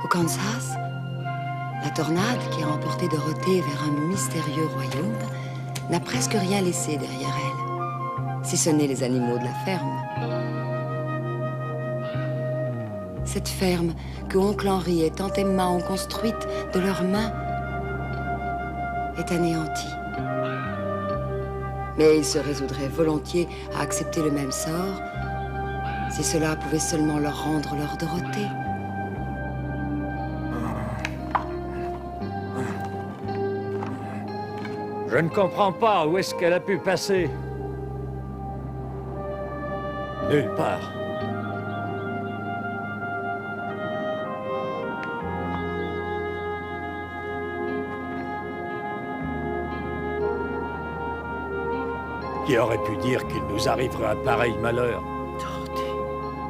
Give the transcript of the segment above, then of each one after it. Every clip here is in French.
Au Kansas, la tornade qui a emporté Dorothée vers un mystérieux royaume n'a presque rien laissé derrière elle, si ce n'est les animaux de la ferme. Cette ferme que oncle Henri et tante Emma ont construite de leurs mains est anéantie. Mais ils se résoudraient volontiers à accepter le même sort si cela pouvait seulement leur rendre leur Dorothée. Je ne comprends pas où est-ce qu'elle a pu passer. Nulle part. Qui aurait pu dire qu'il nous arriverait un pareil malheur? Dorothée.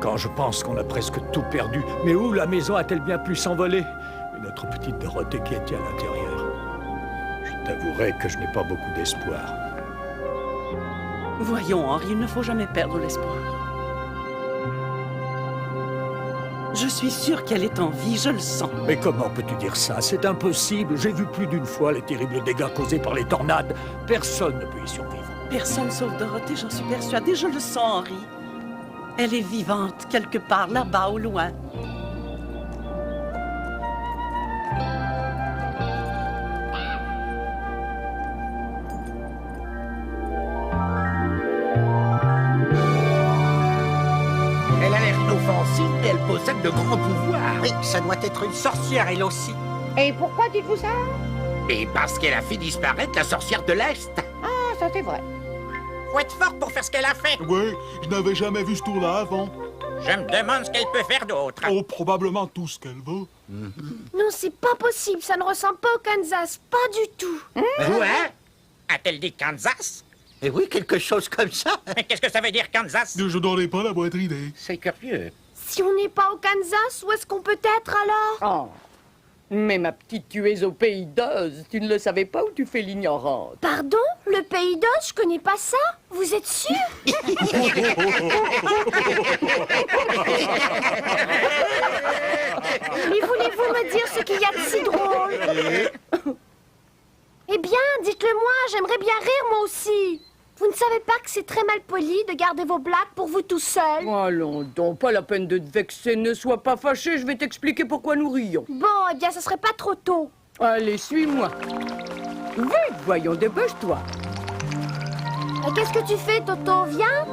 Quand je pense qu'on a presque tout perdu, mais où la maison a-t-elle bien pu s'envoler? Et notre petite Dorothée qui était à l'intérieur. Je t'avouerai que je n'ai pas beaucoup d'espoir. Voyons, Henri, il ne faut jamais perdre l'espoir. Je suis sûre qu'elle est en vie, je le sens. Mais comment peux-tu dire ça? C'est impossible. J'ai vu plus d'une fois les terribles dégâts causés par les tornades. Personne ne peut y survivre. Personne sauf Dorothée, j'en suis persuadée, je le sens, Henri. Elle est vivante, quelque part, là-bas, au loin. Elle a l'air inoffensive, mais elle possède de grands pouvoirs. Oui, ça doit être une sorcière, elle aussi. Et pourquoi dites-vous ça? Et parce qu'elle a fait disparaître la sorcière de l'Est. Ah, ça c'est vrai. Faut être forte pour faire ce qu'elle a fait. Oui, je n'avais jamais vu ce tour-là avant. Je me demande ce qu'elle peut faire d'autre. Oh, probablement tout ce qu'elle veut. Non, c'est pas possible, ça ne ressemble pas au Kansas, pas du tout. Ouais. A-t-elle dit Kansas? Eh oui, quelque chose comme ça. Mais qu'est-ce que ça veut dire, Kansas? Je n'en ai pas la moindre idée. C'est curieux. Si on n'est pas au Kansas, où est-ce qu'on peut être alors? Oh. Mais ma petite, tu es au Pays d'Oz. Tu ne le savais pas ou tu fais l'ignorante? Pardon? Le Pays d'Oz, je connais pas ça. Vous êtes sûr? Mais voulez-vous me dire ce qu'il y a de si drôle? Eh bien, dites-le-moi, j'aimerais bien rire moi aussi. Vous ne savez pas que c'est très mal poli de garder vos blagues pour vous tout seul? Allons donc, pas la peine de te vexer. Ne sois pas fâché, je vais t'expliquer pourquoi nous rions. Bon, eh bien, ce serait pas trop tôt. Allez, suis-moi. Vite, voyons, dépêche-toi. Et qu'est-ce que tu fais, Toto? Viens.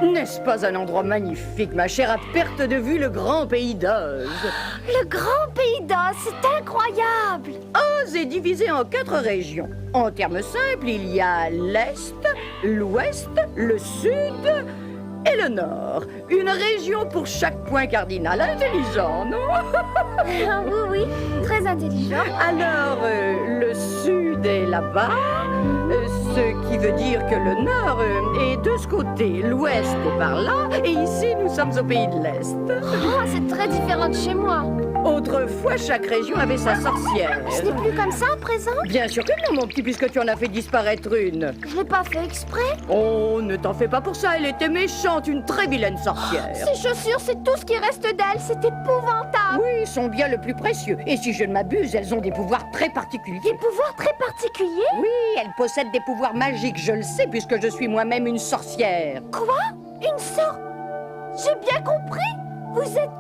N'est-ce pas un endroit magnifique, ma chère, à perte de vue, le grand Pays d'Oz? Le grand Pays d'Oz, c'est incroyable. Oz est divisé en 4 régions. En termes simples, il y a l'Est, l'Ouest, le Sud et le Nord. Une région pour chaque point cardinal. Intelligent, non? Ah, oui, oui, très intelligent. Alors, le Sud est là-bas, ce qui veut dire que le Nord est de ce côté, l'Ouest est par là, et ici, nous sommes au Pays de l'Est. Oh, c'est très différent de chez moi. Autrefois, chaque région avait sa sorcière. Ce n'est plus comme ça à présent? Bien sûr que non, mon petit, puisque tu en as fait disparaître une. Je l'ai pas fait exprès. Oh, ne t'en fais pas pour ça, elle était méchante, une très vilaine sorcière. Ces chaussures, c'est tout ce qui reste d'elle. C'est épouvantable. Oui, sont bien le plus précieux. Et si je ne m'abuse, elles ont des pouvoirs très particuliers. Des pouvoirs très particuliers? Oui, elles possèdent des pouvoirs magiques, je le sais, puisque je suis moi-même une sorcière. Quoi? Une sorte... J'ai bien compris. Vous êtes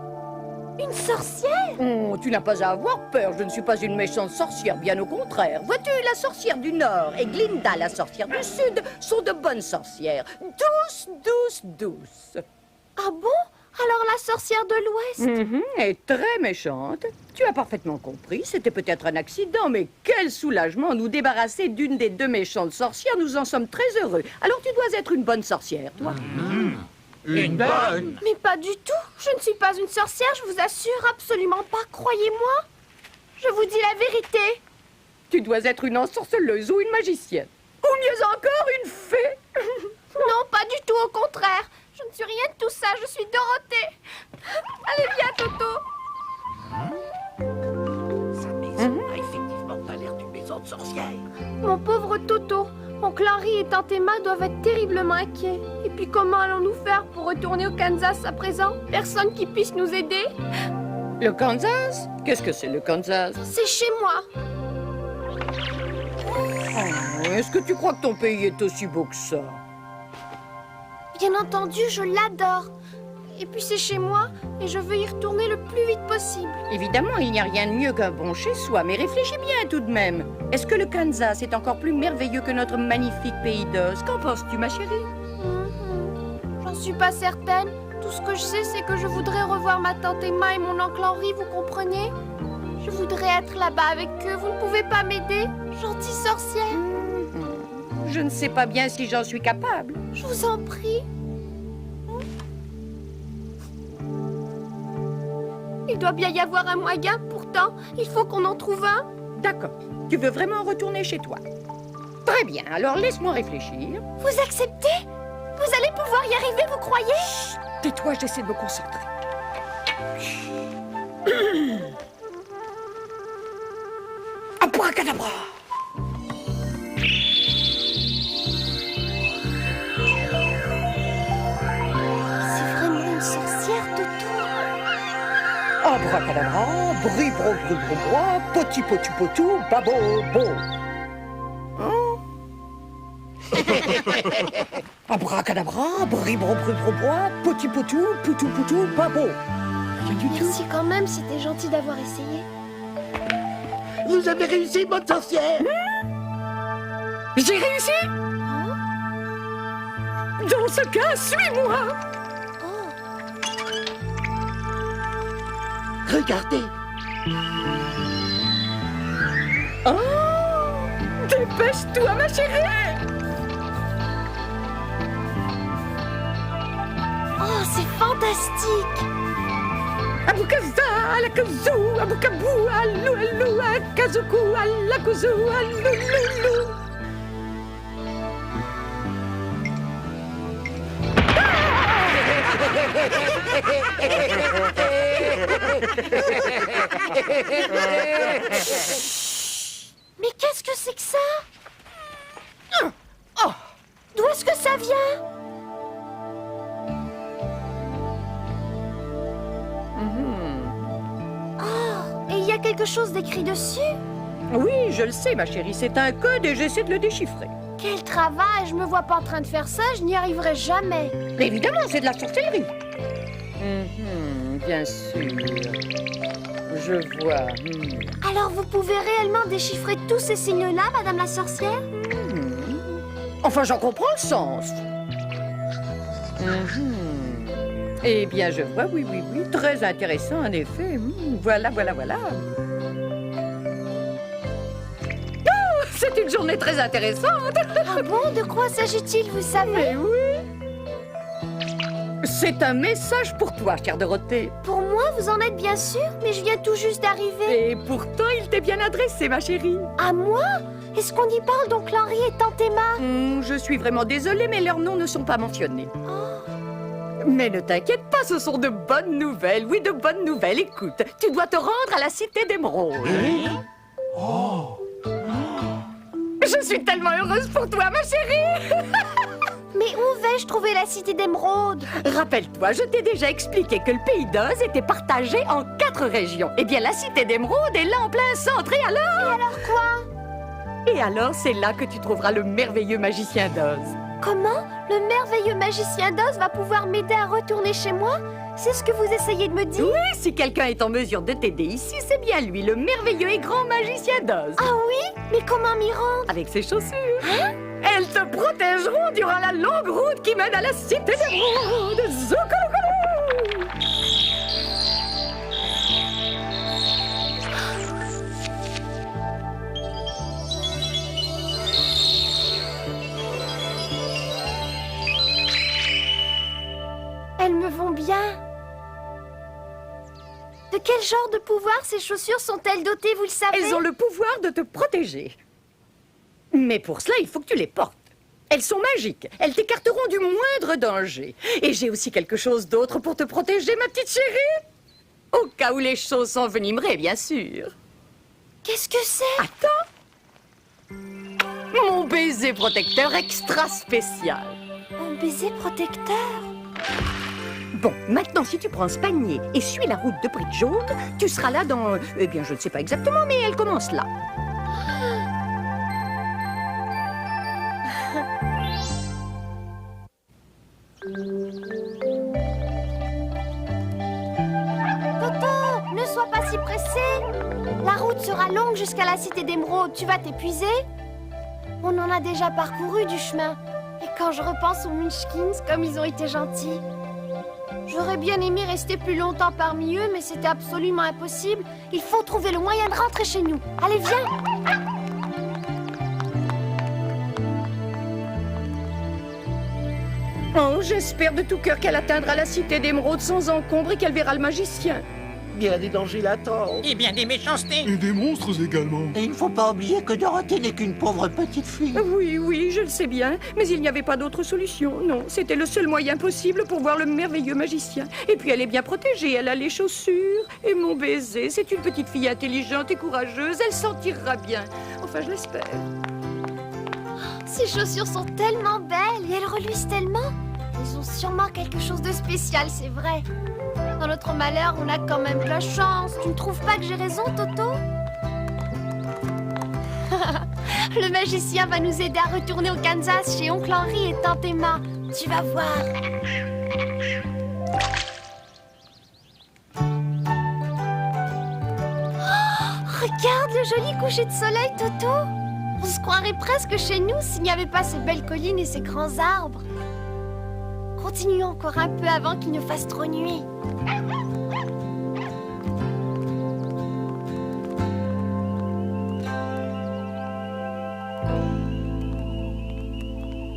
une sorcière? Oh, tu n'as pas à avoir peur, je ne suis pas une méchante sorcière, bien au contraire. Vois-tu, la sorcière du Nord et Glinda, la sorcière du Sud, sont de bonnes sorcières. Douces, douces, douces. Ah bon? Alors la sorcière de l'Ouest? Est très méchante. Tu as parfaitement compris, c'était peut-être un accident, mais quel soulagement nous débarrasser d'une des 2 méchantes sorcières, nous en sommes très heureux. Alors tu dois être une bonne sorcière, toi. Une bonne. Mais pas du tout. Je ne suis pas une sorcière, je vous assure, absolument pas. Croyez-moi. Je vous dis la vérité. Tu dois être une ensorceleuse ou une magicienne. Ou mieux encore, une fée. Non, pas du tout, au contraire. Je ne suis rien de tout ça, je suis Dorothée. Allez, viens, Toto. Sa maison a effectivement pas l'air d'une maison de sorcière. Mon pauvre Toto, Oncle Henry et Tante Emma doivent être terriblement inquiets. Et puis comment allons-nous faire pour retourner au Kansas à présent? Personne qui puisse nous aider? Le Kansas? Qu'est-ce que c'est le Kansas? C'est chez moi. Oh, est-ce que tu crois que ton pays est aussi beau que ça? Bien entendu, je l'adore. Et puis c'est chez moi, et je veux y retourner le plus vite possible. Évidemment, il n'y a rien de mieux qu'un bon chez-soi, mais réfléchis bien tout de même. Est-ce que le Kansas est encore plus merveilleux que notre magnifique pays d'Oz? Qu'en penses-tu, ma chérie? J'en suis pas certaine. Tout ce que je sais, c'est que je voudrais revoir ma tante Emma et mon oncle Henry, vous comprenez? Je voudrais être là-bas avec eux. Vous ne pouvez pas m'aider? Gentille sorcière. Je ne sais pas bien si j'en suis capable. Je vous en prie. Il doit bien y avoir un moyen, pourtant. Il faut qu'on en trouve un. D'accord. Tu veux vraiment retourner chez toi? Très bien, alors laisse-moi réfléchir. Vous acceptez? Vous allez pouvoir y arriver, vous croyez? Chut, tais-toi, j'essaie de me concentrer. Abracadabra! C'est vraiment une sorcière, Toto. Abracadabra, bribro bribro, poti poti potou, babo bo. Hein? Abracadabra, bribro bribro, poti potou, poutou poutou, babo. Rien du tout. Merci quand même, c'était gentil d'avoir essayé. Vous avez réussi, bonne sorcière. J'ai réussi? Dans ce cas, suis-moi. Regardez. Oh, dépêche-toi, ma chérie. Oh, c'est fantastique. Aboukaza, alakazou, aboukabou, alou, alou, akazuku, alakuzou, alou, loulou. Mais qu'est-ce que c'est que ça? Oh, d'où est-ce que ça vient? Oh, et il y a quelque chose d'écrit dessus? Oui, je le sais, ma chérie, c'est un code et j'essaie de le déchiffrer. Quel travail! Je me vois pas en train de faire ça, je n'y arriverai jamais. Mais évidemment, c'est de la sorcellerie. Bien sûr. Je vois. Alors vous pouvez réellement déchiffrer tous ces signes-là, Madame la sorcière? Enfin, j'en comprends le sens. Eh bien, je vois, oui, oui, oui. Très intéressant, en effet. Voilà, voilà, voilà. Oh, c'est une journée très intéressante. Ah bon? De quoi s'agit-il, vous savez? Mais oui. C'est un message pour toi, chère Dorothée. Pour moi, vous en êtes bien sûr, mais je viens tout juste d'arriver. Et pourtant, il t'est bien adressé, ma chérie. À moi? Est-ce qu'on y parle d'oncle Henry et tante Emma? Je suis vraiment désolée, mais leurs noms ne sont pas mentionnés. Mais ne t'inquiète pas, ce sont de bonnes nouvelles. Oui, de bonnes nouvelles. Écoute, tu dois te rendre à la Cité d'Émeraude. Je suis tellement heureuse pour toi, ma chérie. Mais où vais-je trouver la Cité d'Émeraude? Rappelle-toi, je t'ai déjà expliqué que le pays d'Oz était partagé en 4 régions. Eh bien, la Cité d'Émeraude est là en plein centre. Et alors Quoi? Et alors, c'est là que tu trouveras le merveilleux magicien d'Oz. Comment? Le merveilleux magicien d'Oz va pouvoir m'aider à retourner chez moi? C'est ce que vous essayez de me dire? Oui, si quelqu'un est en mesure de t'aider ici, c'est bien lui, le merveilleux et grand magicien d'Oz. Ah oui? Mais comment m'y rendre? Avec ses chaussures. Elles te protégeront durant la longue route qui mène à la Cité d'Émeraude. Zoukoulou. Elles me vont bien. De quel genre de pouvoir ces chaussures sont-elles dotées, vous le savez? Elles ont le pouvoir de te protéger. Mais pour cela, il faut que tu les portes. Elles sont magiques. Elles t'écarteront du moindre danger. Et j'ai aussi quelque chose d'autre pour te protéger, ma petite chérie. Au cas où les choses s'envenimeraient, bien sûr. Qu'est-ce que c'est? Attends. Mon bébé. baiser protecteur extra spécial. Un baiser protecteur? Bon, maintenant, si tu prends ce panier et suis la route de briques jaunes, tu seras là dans... Eh bien, je ne sais pas exactement, mais elle commence là. Toto, ne sois pas si pressé. La route sera longue jusqu'à la cité d'Émeraude. Tu vas t'épuiser? On en a déjà parcouru du chemin. Et quand je repense aux Munchkins, comme ils ont été gentils. J'aurais bien aimé rester plus longtemps parmi eux, mais c'était absolument impossible. Il faut trouver le moyen de rentrer chez nous. Allez, viens! Oh, j'espère de tout cœur qu'elle atteindra la cité d'Émeraude sans encombre et qu'elle verra le magicien. Bien des dangers latents. Et bien des méchancetés. Et des monstres également. Et il ne faut pas oublier que Dorothée n'est qu'une pauvre petite fille. Oui, oui, je le sais bien, mais il n'y avait pas d'autre solution, non. C'était le seul moyen possible pour voir le merveilleux magicien. Et puis elle est bien protégée, elle a les chaussures et mon baiser. C'est une petite fille intelligente et courageuse, elle s'en tirera bien. Enfin, je l'espère. Ces chaussures sont tellement belles et elles reluisent tellement. Ils ont sûrement quelque chose de spécial, c'est vrai. Dans notre malheur, on a quand même de la chance. Tu ne trouves pas que j'ai raison, Toto? Le magicien va nous aider à retourner au Kansas chez Oncle Henry et Tante Emma. Tu vas voir. Oh, regarde le joli coucher de soleil, Toto. On se croirait presque chez nous s'il n'y avait pas ces belles collines et ces grands arbres. Continuons encore un peu avant qu'il ne fasse trop nuit.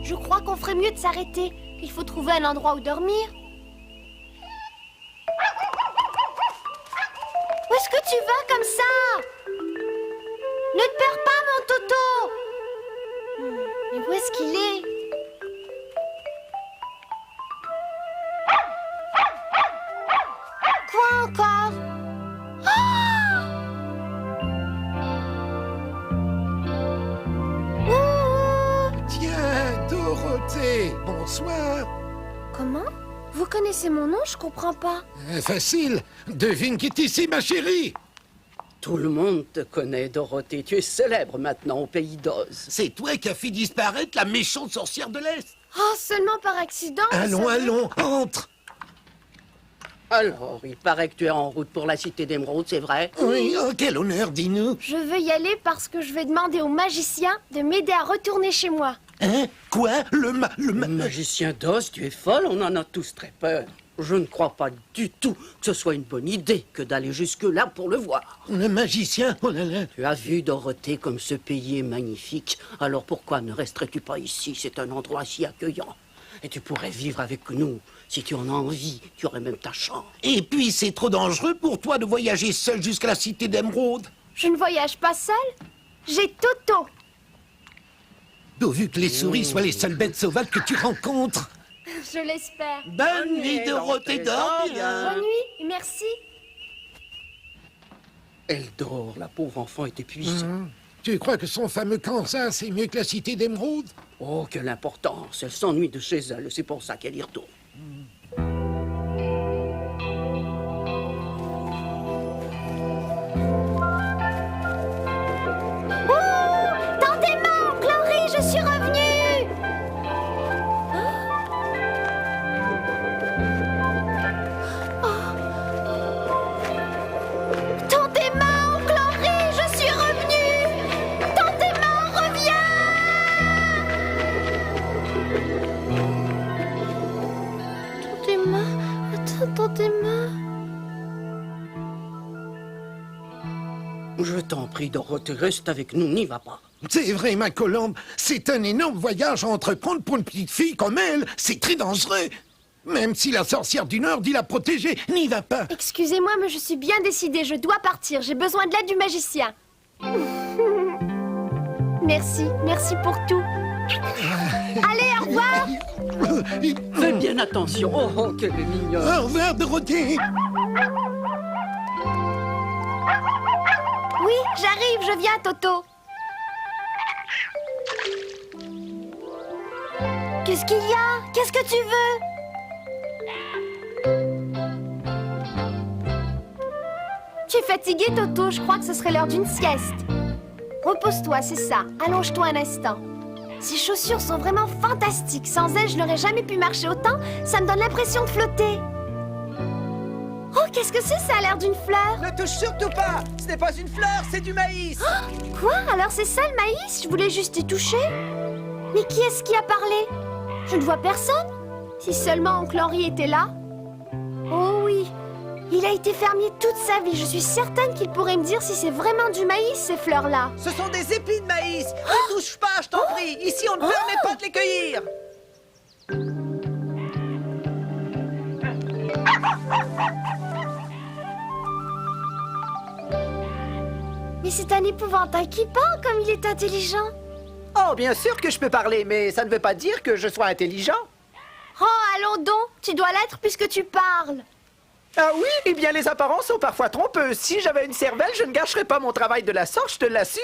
Je crois qu'on ferait mieux de s'arrêter. Il faut trouver un endroit où dormir. Où est-ce que tu vas comme ça? Ne te perds pas, mon Toto. Mais où est-ce qu'il est? Quoi encore? Tiens, Dorothée, bonsoir. Comment? Vous connaissez mon nom? Je comprends pas. Facile. Devine qui est ici, ma chérie. Tout le monde te connaît, Dorothée. Tu es célèbre maintenant au pays d'Oz. C'est toi qui as fait disparaître la méchante sorcière de l'Est. Oh, seulement par accident? Allons, ça va? allons, entre. Alors, il paraît que tu es en route pour la cité d'Émeraude, c'est vrai? Oui, oh, quel honneur, dis-nous. Je veux y aller parce que je vais demander au magicien de m'aider à retourner chez moi. Hein? Quoi? Le magicien d'Oz, tu es folle, on en a tous très peur. Je ne crois pas du tout que ce soit une bonne idée que d'aller jusque-là pour le voir. Le magicien? Oh là là. Tu as vu, Dorothée, comme ce pays est magnifique. Alors pourquoi ne resterais-tu pas ici? C'est un endroit si accueillant. Et tu pourrais vivre avec nous. Si tu en as envie, tu aurais même ta chambre. Et puis, c'est trop dangereux pour toi de voyager seul jusqu'à la cité d'Émeraude. Je ne voyage pas seule. J'ai Toto. Pourvu que les souris soient les seules bêtes sauvages que tu rencontres. Je l'espère. Bonne nuit, Dorothée, dors bien. Bonne nuit, merci. Elle dort, la pauvre enfant est épuisée. Tu crois que son fameux Kansas c'est mieux que la cité d'Émeraude? Oh, quelle importance. Elle s'ennuie de chez elle, c'est pour ça qu'elle y retourne. Tante Emma, Oncle Henry, je suis revenue. Tante Emma, Oncle Henry, je suis revenue. Tante Emma, reviens. Tante Emma, attends, Tante Emma. Je t'en prie, Dorothée, reste avec nous, n'y va pas. C'est vrai, ma colombe, c'est un énorme voyage à entreprendre pour une petite fille comme elle. C'est très dangereux. Même si la sorcière du Nord dit la protéger, n'y va pas. Excusez-moi, mais je suis bien décidée. Je dois partir. J'ai besoin de l'aide du magicien. Merci, merci pour tout. Allez, au revoir. Fais bien attention. Oh, oh, qu'elle est mignonne. Au revoir, Dorothée. Oui, j'arrive, je viens, Toto. Qu'est-ce qu'il y a? Qu'est-ce que tu veux? Tu es fatigué, Toto. Je crois que ce serait l'heure d'une sieste. Repose-toi, c'est ça. Allonge-toi un instant. Ces chaussures sont vraiment fantastiques. Sans elles, je n'aurais jamais pu marcher autant. Ça me donne l'impression de flotter. Oh, qu'est-ce que c'est? Ça a l'air d'une fleur. Ne touche surtout pas! Ce n'est pas une fleur, c'est du maïs! Quoi? Alors c'est ça le maïs? Je voulais juste y toucher. Mais qui est-ce qui a parlé? Je ne vois personne. Si seulement oncle Henri était là. Oh oui, il a été fermier toute sa vie. Je suis certaine qu'il pourrait me dire si c'est vraiment du maïs, ces fleurs-là. Ce sont des épis de maïs! Ne touche pas, je t'en prie! Ici, on ne permet pas de les cueillir! Mais c'est un épouvantail qui parle comme il est intelligent. Oh, bien sûr que je peux parler, mais ça ne veut pas dire que je sois intelligent. Oh, allons donc, tu dois l'être puisque tu parles. Ah oui? Eh bien, les apparences sont parfois trompeuses. Si j'avais une cervelle, je ne gâcherais pas mon travail de la sorte, je te l'assure.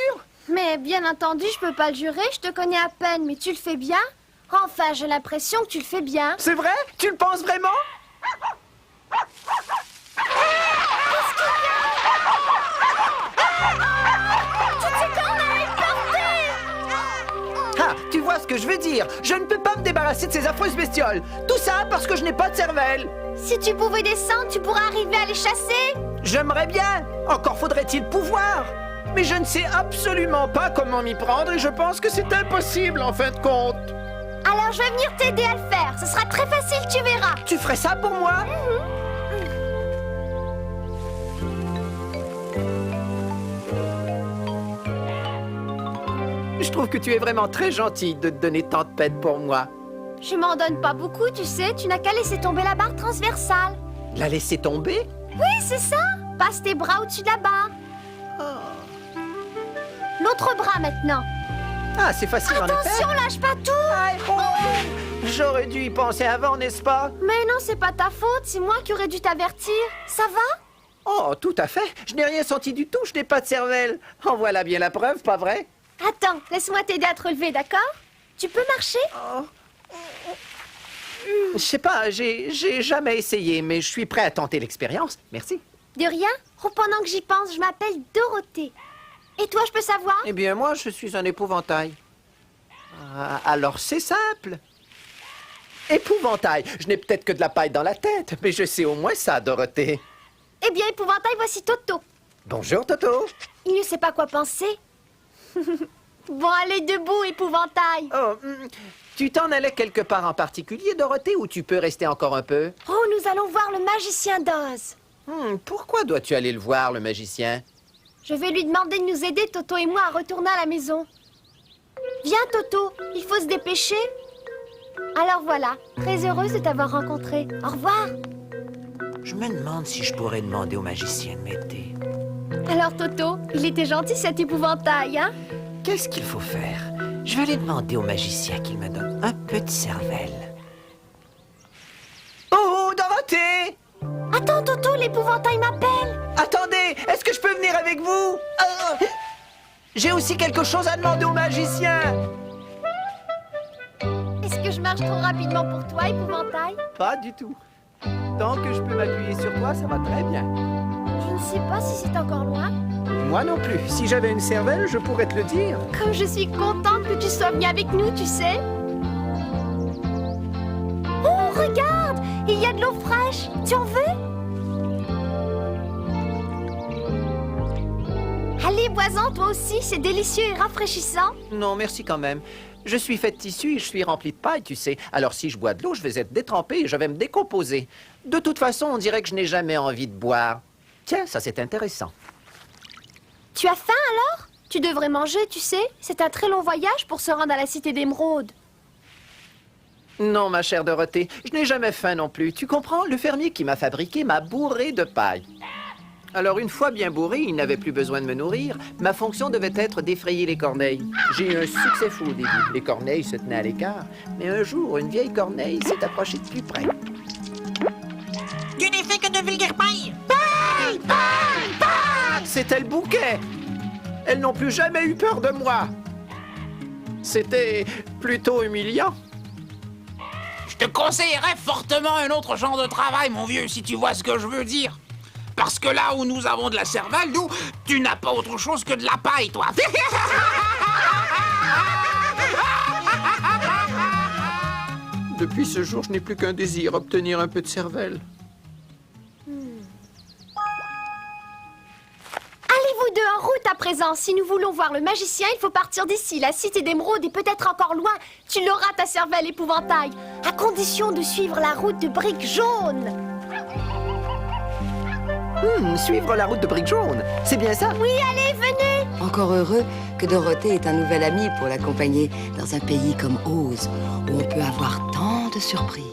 Mais bien entendu, je peux pas le jurer, je te connais à peine, mais tu le fais bien. Enfin, j'ai l'impression que tu le fais bien. C'est vrai? Tu le penses vraiment? Ah, tu vois ce que je veux dire? Je ne peux pas me débarrasser de ces affreuses bestioles. Tout ça parce que je n'ai pas de cervelle. Si tu pouvais descendre, tu pourrais arriver à les chasser. J'aimerais bien. Encore faudrait-il pouvoir. Mais je ne sais absolument pas comment m'y prendre et je pense que c'est impossible en fin de compte. Alors je vais venir t'aider à le faire. Ce sera très facile, tu verras. Tu ferais ça pour moi? Je trouve que tu es vraiment très gentille de te donner tant de peine pour moi. Je m'en donne pas beaucoup, tu sais. Tu n'as qu'à laisser tomber la barre transversale. La laisser tomber? Oui, c'est ça. Passe tes bras au-dessus de la barre. L'autre bras maintenant. Ah, c'est facile en effet. Attention, lâche pas tout. Aïe, oh. J'aurais dû y penser avant, n'est-ce pas? Mais non, c'est pas ta faute. C'est moi qui aurais dû t'avertir. Ça va? Oh, tout à fait. Je n'ai rien senti du tout. Je n'ai pas de cervelle. En voilà bien la preuve, pas vrai? Attends, laisse-moi t'aider à te relever, d'accord? Tu peux marcher? Je sais pas, j'ai jamais essayé, mais je suis prêt à tenter l'expérience. Merci. De rien. Oh, pendant que j'y pense, je m'appelle Dorothée. Et toi, je peux savoir? Eh bien, moi, je suis un épouvantail. Ah, alors, c'est simple. Épouvantail. Je n'ai peut-être que de la paille dans la tête, mais je sais au moins ça, Dorothée. Eh bien, épouvantail, voici Toto. Bonjour, Toto. Il ne sait pas quoi penser. Bon, allez, debout, épouvantail. Oh, tu t'en allais quelque part en particulier, Dorothée, ou tu peux rester encore un peu? Oh, nous allons voir le magicien d'Oz. Pourquoi dois-tu aller le voir, le magicien? Je vais lui demander de nous aider, Toto et moi, à retourner à la maison. Viens, Toto, il faut se dépêcher. Alors voilà, très heureuse de t'avoir rencontré. Au revoir. Je me demande si je pourrais demander au magicien de m'aider. Alors, Toto, il était gentil cet épouvantail, hein? Qu'est-ce qu'il faut faire? Je vais aller demander au magicien qu'il me donne un peu de cervelle. Oh, Dorothée! Attends, Toto, l'épouvantail m'appelle. Attendez, est-ce que je peux venir avec vous? J'ai aussi quelque chose à demander au magicien. Est-ce que je marche trop rapidement pour toi, épouvantail? Pas du tout. Tant que je peux m'appuyer sur toi, ça va très bien. Je ne sais pas si c'est encore loin. Moi non plus. Si j'avais une cervelle, je pourrais te le dire. Comme je suis contente que tu sois venu avec nous, tu sais. Oh, regarde! Il y a de l'eau fraîche. Tu en veux? Allez, bois-en, toi aussi. C'est délicieux et rafraîchissant. Non, merci quand même. Je suis fait de tissu et je suis rempli de paille, tu sais. Alors si je bois de l'eau, je vais être détrempé et je vais me décomposer. De toute façon, on dirait que je n'ai jamais envie de boire. Tiens, ça c'est intéressant. Tu as faim alors? Tu devrais manger, tu sais. C'est un très long voyage pour se rendre à la cité d'Émeraude. Non, ma chère Dorothée, je n'ai jamais faim non plus. Tu comprends? Le fermier qui m'a fabriqué m'a bourré de paille. Alors, une fois bien bourré, il n'avait plus besoin de me nourrir. Ma fonction devait être d'effrayer les corneilles. J'ai eu un succès fou au début. Les corneilles se tenaient à l'écart. Mais un jour, une vieille corneille s'est approchée de plus près. Tu n'es fait que de vulgaires pailles. Paille! Paille! Paille! C'était le bouquet. Elles n'ont plus jamais eu peur de moi. C'était plutôt humiliant. Je te conseillerais fortement un autre genre de travail, mon vieux, si tu vois ce que je veux dire. Parce que là où nous avons de la cervelle, nous, tu n'as pas autre chose que de la paille, toi. Depuis ce jour, je n'ai plus qu'un désir, obtenir un peu de cervelle. Allez-vous deux en route à présent. Si nous voulons voir le magicien, il faut partir d'ici. La cité d'émeraude est peut-être encore loin. Tu l'auras, ta cervelle épouvantail. À condition de suivre la route de briques jaunes. Suivre la route de briques jaunes, c'est bien ça? Oui, allez, venez. Encore heureux que Dorothée est un nouvel ami pour l'accompagner dans un pays comme Oz, où on peut avoir tant de surprises.